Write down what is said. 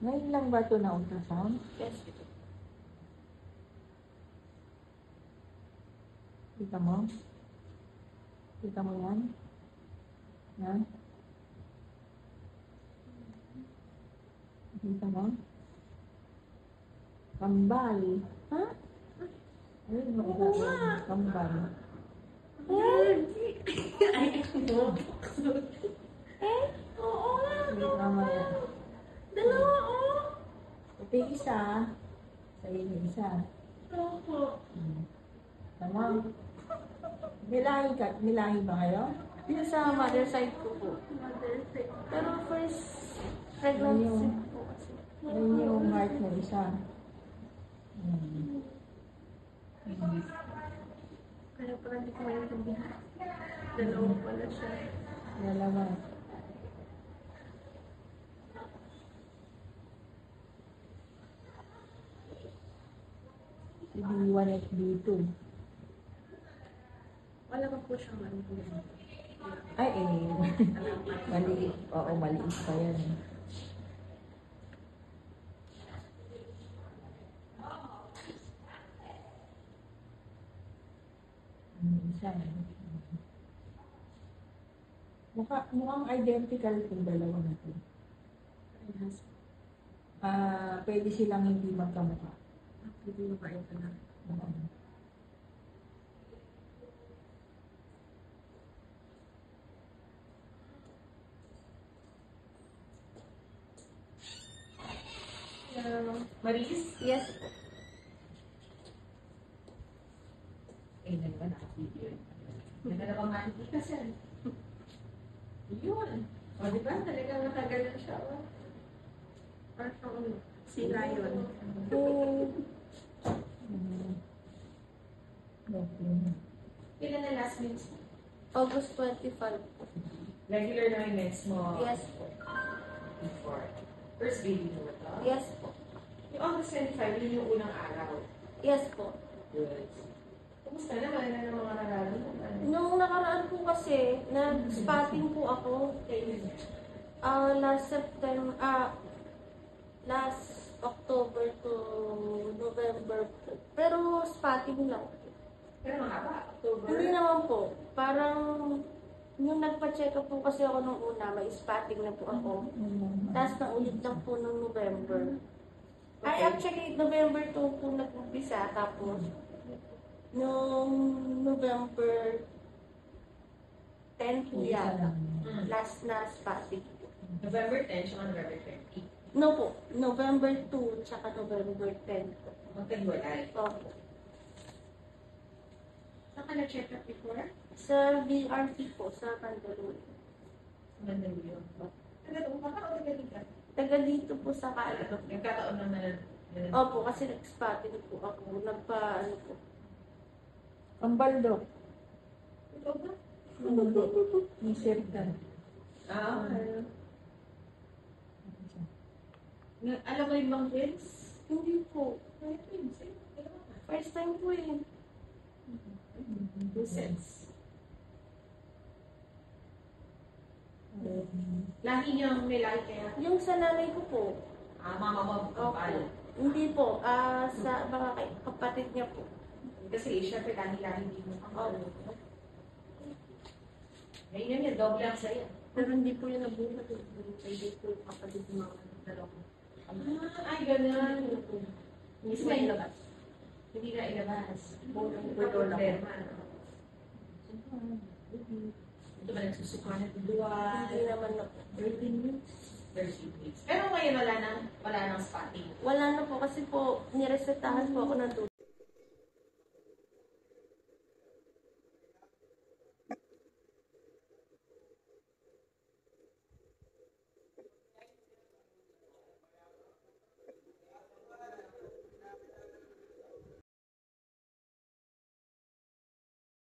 Ngayon lang ba ito na ultrasound? Yes. Kita mo? Kita mo yan? Yan? Kita mo? Kambal. Ha? Ayun, magkakaroon. Kambal. Ay, ako. Oo nga. Hindi mamaya. Dalawa, oh. Ito yung isa. Sa inyo isa. Opo. Tama. Milahi ba kayo? Yung sa mother side ko po. Pero first pregnancy po kasi. Ayun yung heart mo isa. Kaya pala hindi ko maintindihan. Dalawa pala siya. Dalawa. Si B1 at B2. Wala pa po siyang ano. Ay, maliit. Oo, maliit pa yan. Isa. Mukhang identical itong dalawa na ito. Pwede silang hindi magkamukha. Hindi mo ba ito na? Maris? Yes. Eh, ba naka-video yun? Nagdalawang nakikita siya. Yun. O, di ba? Talagang matagal na siya. Parang si Lion. Kailan na last mens mo? August 25. Regular na yung mens mo? Yes po. Before. First baby mo ba ito? Yes po. Yung August 25, yun yung unang araw. Yes po. Good. Kumusta naman na ng mga nararamdaman? Nung nakaraan po kasi, nag-spotting po ako. Kailan niya? Last October to November po. Pero spotting lang. Pero mahaba, October. Hindi naman po. Parang, nung nagpa-check up po kasi ako nung una, may spotting na po ako. Tapos naulit lang po nung November. Ay, actually, November 2 po nag-umpisa. Tapos, nung November 10 po yata. Last na spotting. November 10 siya November 20. No po, November 2 tsaka November 10 po. Magkagwalay. Opo. Saan ka na-check up before? Sa BRT po, sa Mandaluyong. Mandaluyong. Taga-doon ka o taga-dito? Taga dito po sa Kaalaw. Nagkataon naman na Opo, kasi nag-spotting po ako. Nagpa, ano po. Kambal, Dok. Ikaw ba? May sirtan. Alam mo yung bang twins? Hindi po. Ay, twins. Eh, dalawa nga. First time po yun. 2 sets. Lahi niyang may lahi kaya? Yung sa nanay ko po. Mama mo, kapal. Hindi po. Sa mga kapatid niya po. Kasi syempre lahi-lahi din mo. Opo. Ngayon yan, double ang sa'yo. Pero hindi po yun nabuhat. Hindi po yung kapatid ng mga dalawa. Ay, ganun. Hindi po ilabas. Hindi na ilabas. Wala Problema. Ito ba nagsusuka na tuduan? Hindi naman na po. 13 weeks? 13 weeks. Pero ngayon wala nang spotting. Wala na po kasi po, niresetahan po ako ng 2